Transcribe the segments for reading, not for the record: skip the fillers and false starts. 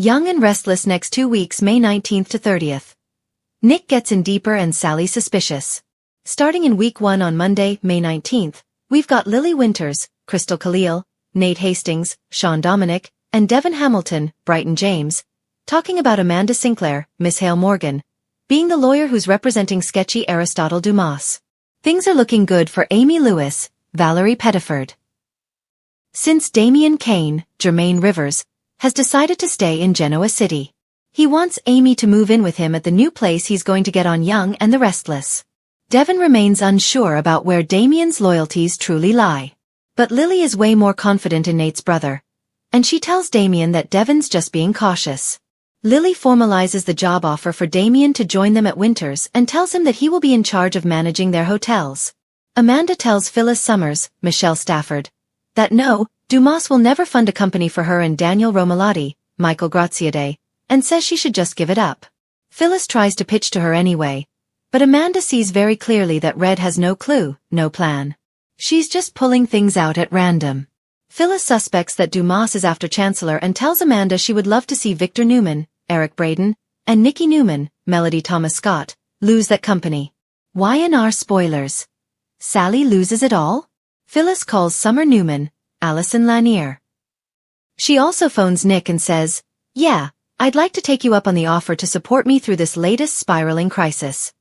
Young and Restless next 2 weeks, May 19th to 30th. Nick gets in deeper and Sally suspicious. Starting in week 1 on Monday, May 19th, we've got Lily Winters, Crystal Khalil, Nate Hastings, Sean Dominic, and Devin Hamilton, Brighton James, talking about Amanda Sinclair, Miss Hale Morgan, being the lawyer who's representing sketchy Aristotle Dumas. Things are looking good for Amy Lewis, Valerie Pettiford. Since Damien Kane, Jermaine Rivers, has decided to stay in Genoa City. He wants Amy to move in with him at the new place he's going to get on Young and the Restless. Devin remains unsure about where Damien's loyalties truly lie. But Lily is way more confident in Nate's brother, and she tells Damien that Devin's just being cautious. Lily formalizes the job offer for Damien to join them at Winters and tells him that he will be in charge of managing their hotels. Amanda tells Phyllis Summers, Michelle Stafford, that no, Dumas will never fund a company for her and Daniel Romalotti, Michael Graziade, and says she should just give it up. Phyllis tries to pitch to her anyway, but Amanda sees very clearly that Red has no clue, no plan. She's just pulling things out at random. Phyllis suspects that Dumas is after Chancellor and tells Amanda she would love to see Victor Newman, Eric Braeden, and Nikki Newman, Melody Thomas Scott, lose that company. Y&R spoilers. Sally loses it all? Phyllis calls Summer Newman, Allison Lanier. She also phones Nick and says, "Yeah, I'd like to take you up on the offer to support me through this latest spiraling crisis."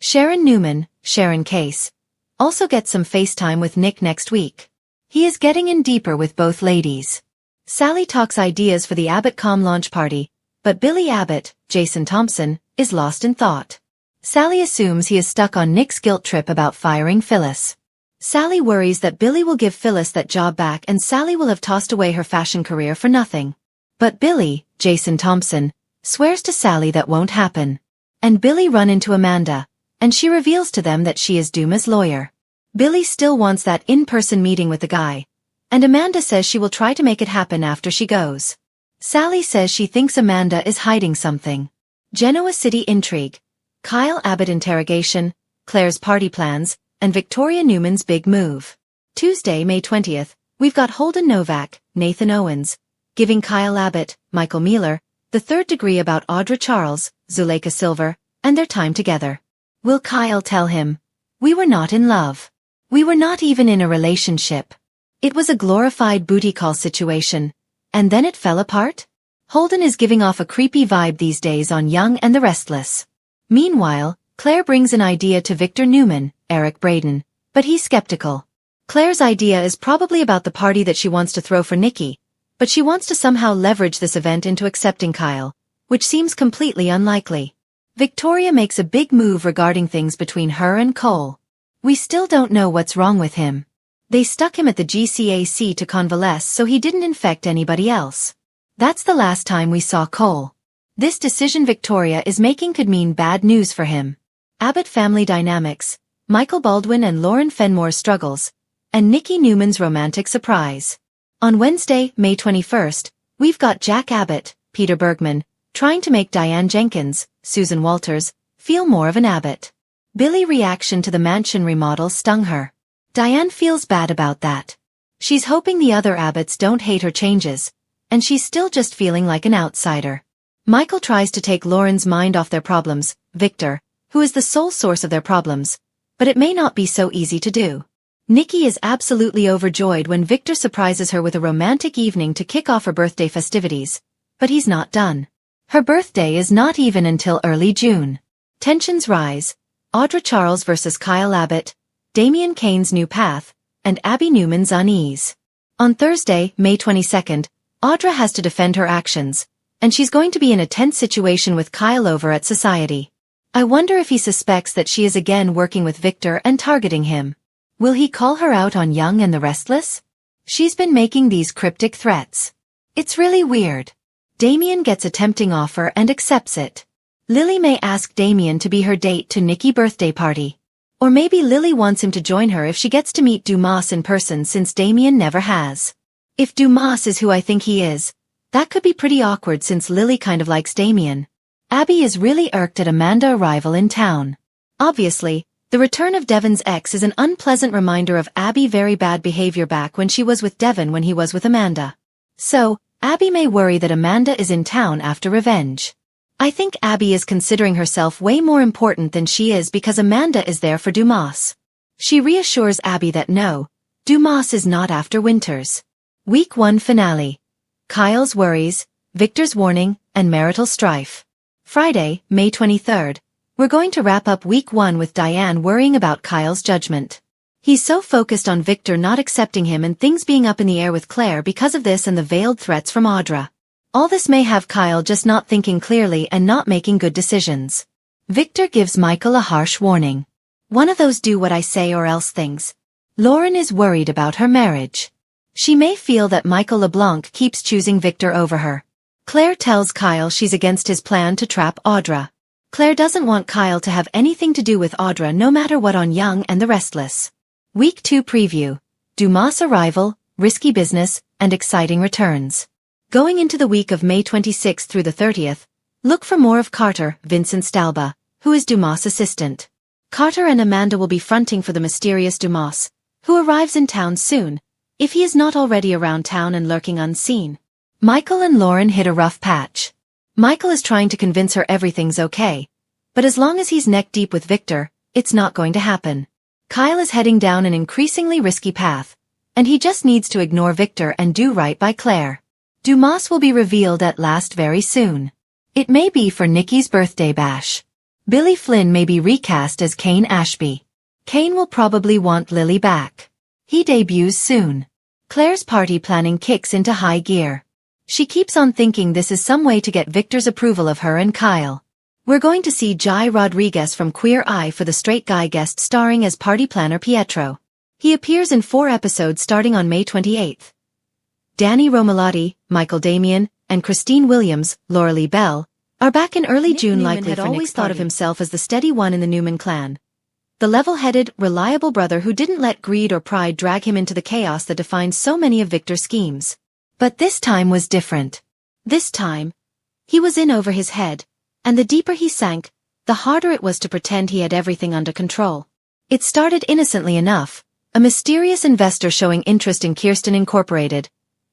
Sharon Newman, Sharon Case, also gets some FaceTime with Nick next week. He is getting in deeper with both ladies. Sally talks ideas for the Abbott.com launch party, but Billy Abbott, Jason Thompson, is lost in thought. Sally assumes he is stuck on Nick's guilt trip about firing Phyllis. Sally worries that Billy will give Phyllis that job back and Sally will have tossed away her fashion career for nothing. But Billy, Jason Thompson, swears to Sally that won't happen. And Billy run into Amanda, and she reveals to them that she is Dumas' lawyer. Billy still wants that in-person meeting with the guy, and Amanda says she will try to make it happen after she goes. Sally says she thinks Amanda is hiding something. Genoa City intrigue, Kyle Abbott interrogation, Claire's party plans, and Victoria Newman's big move. Tuesday, May 20th, we've got Holden Novak, Nathan Owens, giving Kyle Abbott, Michael Mealer, the third degree about Audra Charles, Zuleika Silver, and their time together. Will Kyle tell him, "We were not in love. We were not even in a relationship. It was a glorified booty call situation, and then it fell apart?" Holden is giving off a creepy vibe these days on Young and the Restless. Meanwhile, Claire brings an idea to Victor Newman, Eric Braeden, but he's skeptical. Claire's idea is probably about the party that she wants to throw for Nikki, but she wants to somehow leverage this event into accepting Kyle, which seems completely unlikely. Victoria makes a big move regarding things between her and Cole. We still don't know what's wrong with him. They stuck him at the GCAC to convalesce so he didn't infect anybody else. That's the last time we saw Cole. This decision Victoria is making could mean bad news for him. Abbott family dynamics, Michael Baldwin and Lauren Fenmore's struggles, and Nikki Newman's romantic surprise. On Wednesday, May 21st, we've got Jack Abbott, Peter Bergman, trying to make Diane Jenkins, Susan Walters, feel more of an Abbott. Billy's reaction to the mansion remodel stung her. Diane feels bad about that. She's hoping the other Abbotts don't hate her changes, and she's still just feeling like an outsider. Michael tries to take Lauren's mind off their problems, Victor, who is the sole source of their problems, but it may not be so easy to do. Nikki is absolutely overjoyed when Victor surprises her with a romantic evening to kick off her birthday festivities, but he's not done. Her birthday is not even until early June. Tensions rise, Audra Charles versus Kyle Abbott, Damien Kane's new path, and Abby Newman's unease. On Thursday, May 22nd, Audra has to defend her actions, and she's going to be in a tense situation with Kyle over at Society. I wonder if he suspects that she is again working with Victor and targeting him. Will he call her out on Young and the Restless? She's been making these cryptic threats. It's really weird. Damien gets a tempting offer and accepts it. Lily may ask Damien to be her date to Nikki's birthday party. Or maybe Lily wants him to join her if she gets to meet Dumas in person since Damien never has. If Dumas is who I think he is, that could be pretty awkward since Lily kind of likes Damien. Abby is really irked at Amanda's arrival in town. Obviously, the return of Devin's ex is an unpleasant reminder of Abby's very bad behavior back when she was with Devin when he was with Amanda. So, Abby may worry that Amanda is in town after revenge. I think Abby is considering herself way more important than she is because Amanda is there for Dumas. She reassures Abby that no, Dumas is not after Winters. Week 1 finale. Kyle's worries, Victor's warning, and marital strife. Friday, May 23rd. We're going to wrap up week 1 with Diane worrying about Kyle's judgment. He's so focused on Victor not accepting him and things being up in the air with Claire because of this and the veiled threats from Audra. All this may have Kyle just not thinking clearly and not making good decisions. Victor gives Michael a harsh warning. One of those do what I say or else things. Lauren is worried about her marriage. She may feel that Michael LeBlanc keeps choosing Victor over her. Claire tells Kyle she's against his plan to trap Audra. Claire doesn't want Kyle to have anything to do with Audra no matter what on Young and the Restless. Week 2 preview. Dumas arrival, risky business, and exciting returns. Going into the week of May 26th through the 30th, look for more of Carter, Vincent Stalba, who is Dumas' assistant. Carter and Amanda will be fronting for the mysterious Dumas, who arrives in town soon, if he is not already around town and lurking unseen. Michael and Lauren hit a rough patch. Michael is trying to convince her everything's okay, but as long as he's neck deep with Victor, it's not going to happen. Kyle is heading down an increasingly risky path, and he just needs to ignore Victor and do right by Claire. Dumas will be revealed at last very soon. It may be for Nikki's birthday bash. Billy Flynn may be recast as Kane Ashby. Kane will probably want Lily back. He debuts soon. Claire's party planning kicks into high gear. She keeps on thinking this is some way to get Victor's approval of her and Kyle. We're going to see Jai Rodriguez from Queer Eye for the straight guy guest starring as party planner Pietro. He appears in 4 episodes starting on May 28th. Danny Romalotti, Michael Damian, and Christine Williams, Laura Lee Bell, are back in early June. Likely had always thought of himself as the steady one in the Newman clan. The level-headed, reliable brother who didn't let greed or pride drag him into the chaos that defined so many of Victor's schemes. But this time was different. This time, he was in over his head, and the deeper he sank, the harder it was to pretend he had everything under control. It started innocently enough, a mysterious investor showing interest in Kirsten Incorporated,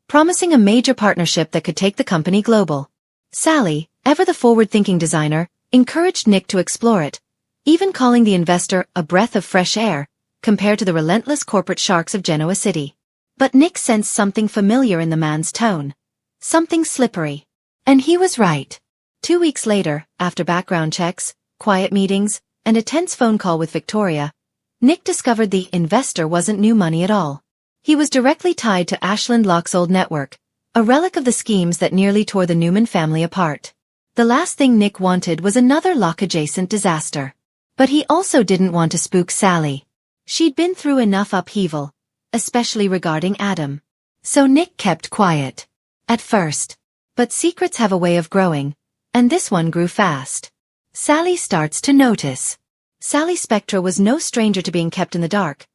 promising a major partnership that could take the company global. Sally, ever the forward-thinking designer, encouraged Nick to explore it, even calling the investor a breath of fresh air, compared to the relentless corporate sharks of Genoa City. But Nick sensed something familiar in the man's tone. Something slippery. And he was right. 2 weeks later, after background checks, quiet meetings, and a tense phone call with Victoria, Nick discovered the investor wasn't new money at all. He was directly tied to Ashland Locke's old network, a relic of the schemes that nearly tore the Newman family apart. The last thing Nick wanted was another Locke-adjacent disaster. But he also didn't want to spook Sally. She'd been through enough upheaval, especially regarding Adam. So Nick kept quiet. At first. But secrets have a way of growing, and this one grew fast. Sally starts to notice. Sally Spectra was no stranger to being kept in the dark.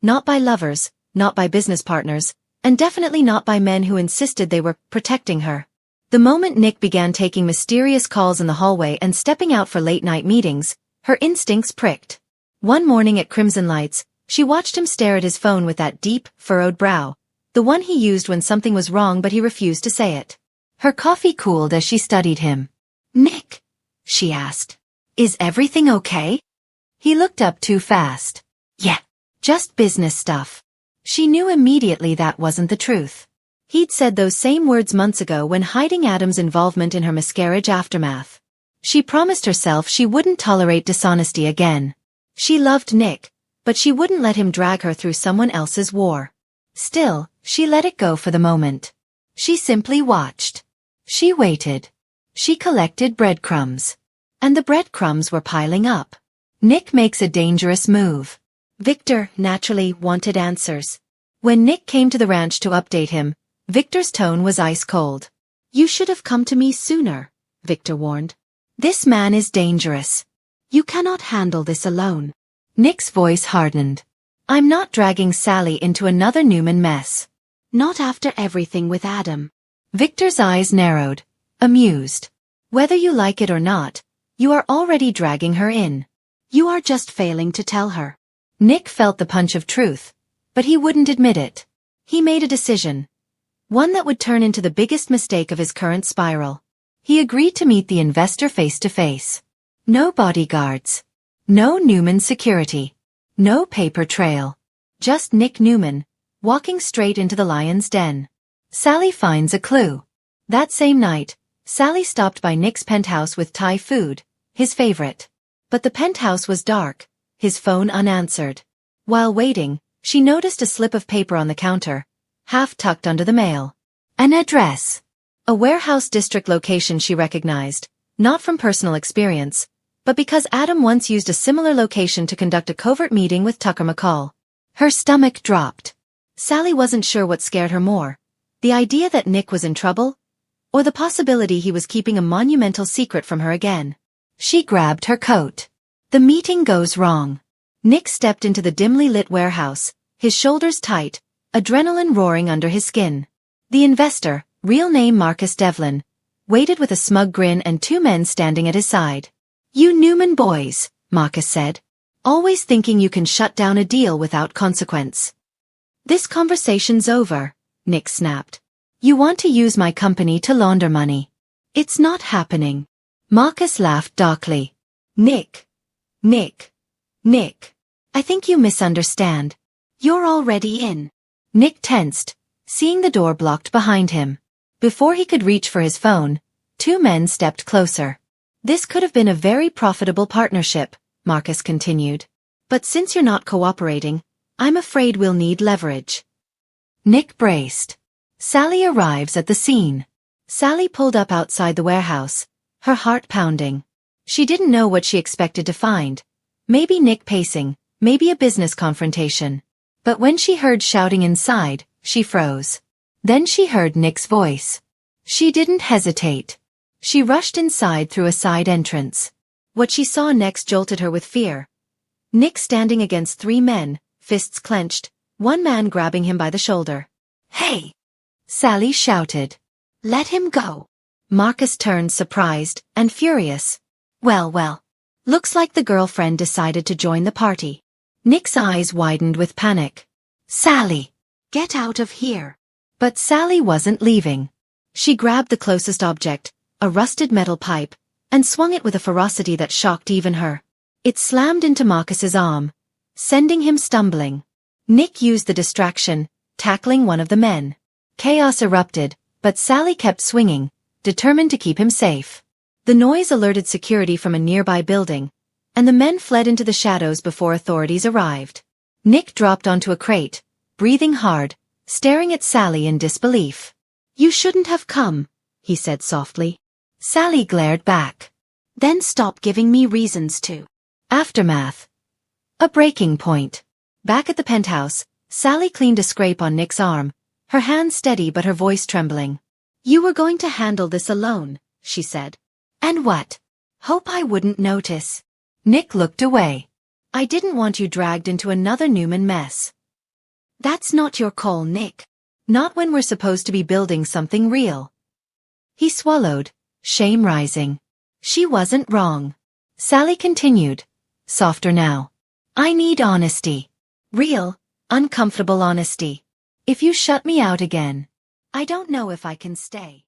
Not by lovers, not by business partners, and definitely not by men who insisted they were protecting her. The moment Nick began taking mysterious calls in the hallway and stepping out for late-night meetings, her instincts pricked. One morning at Crimson Lights, she watched him stare at his phone with that deep, furrowed brow, the one he used when something was wrong but he refused to say it. Her coffee cooled as she studied him. "Nick," she asked, "is everything okay?" He looked up too fast. "Yeah, just business stuff." She knew immediately that wasn't the truth. He'd said those same words months ago when hiding Adam's involvement in her miscarriage aftermath. She promised herself she wouldn't tolerate dishonesty again. She loved Nick, but she wouldn't let him drag her through someone else's war. Still, she let it go for the moment. She simply watched. She waited. She collected breadcrumbs. And the breadcrumbs were piling up. Nick makes a dangerous move. Victor, naturally, wanted answers. When Nick came to the ranch to update him, Victor's tone was ice cold. "You should have come to me sooner," Victor warned. "This man is dangerous. You cannot handle this alone." Nick's voice hardened. "I'm not dragging Sally into another Newman mess. Not after everything with Adam." Victor's eyes narrowed, amused. "Whether you like it or not, you are already dragging her in. You are just failing to tell her." Nick felt the punch of truth, but he wouldn't admit it. He made a decision. One that would turn into the biggest mistake of his current spiral. He agreed to meet the investor face-to-face. No bodyguards. No Newman security. No paper trail. Just Nick Newman, walking straight into the lion's den. Sally finds a clue. That same night, Sally stopped by Nick's penthouse with Thai food, his favorite. But the penthouse was dark, his phone unanswered. While waiting, she noticed a slip of paper on the counter, half tucked under the mail. An address. A warehouse district location she recognized, not from personal experience, but because Adam once used a similar location to conduct a covert meeting with Tucker McCall. Her stomach dropped. Sally wasn't sure what scared her more, the idea that Nick was in trouble, or the possibility he was keeping a monumental secret from her again. She grabbed her coat. The meeting goes wrong. Nick stepped into the dimly lit warehouse, his shoulders tight, adrenaline roaring under his skin. The investor, real name Marcus Devlin, waited with a smug grin and two men standing at his side. "You Newman boys," Marcus said. "Always thinking you can shut down a deal without consequence." "This conversation's over," Nick snapped. "You want to use my company to launder money. It's not happening." Marcus laughed darkly. Nick, I think you misunderstand. You're already in." Nick tensed, seeing the door blocked behind him. Before he could reach for his phone, two men stepped closer. "This could have been a very profitable partnership," Marcus continued. "But since you're not cooperating, I'm afraid we'll need leverage." Nick braced. Sally arrives at the scene. Sally pulled up outside the warehouse, her heart pounding. She didn't know what she expected to find. Maybe Nick pacing, maybe a business confrontation. But when she heard shouting inside, she froze. Then she heard Nick's voice. She didn't hesitate. She rushed inside through a side entrance. What she saw next jolted her with fear. Nick standing against three men, fists clenched, one man grabbing him by the shoulder. "Hey!" Sally shouted. "Let him go." Marcus turned surprised and furious. Well. Looks like the girlfriend decided to join the party. Nick's eyes widened with panic. "Sally! Get out of here!" But Sally wasn't leaving. She grabbed the closest object, a rusted metal pipe, and swung it with a ferocity that shocked even her. It slammed into Marcus's arm, sending him stumbling. Nick used the distraction, tackling one of the men. Chaos erupted, but Sally kept swinging, determined to keep him safe. The noise alerted security from a nearby building, and the men fled into the shadows before authorities arrived. Nick dropped onto a crate, breathing hard, staring at Sally in disbelief. "You shouldn't have come," he said softly. Sally glared back. "Then stop giving me reasons to." Aftermath. A breaking point. Back at the penthouse, Sally cleaned a scrape on Nick's arm, her hand steady but her voice trembling. "You were going to handle this alone," she said. "And what? Hope I wouldn't notice." Nick looked away. "I didn't want you dragged into another Newman mess." "That's not your call, Nick. Not when we're supposed to be building something real." He swallowed, shame rising. She wasn't wrong. Sally continued, softer now. "I need honesty. Real, uncomfortable honesty. If you shut me out again, I don't know if I can stay."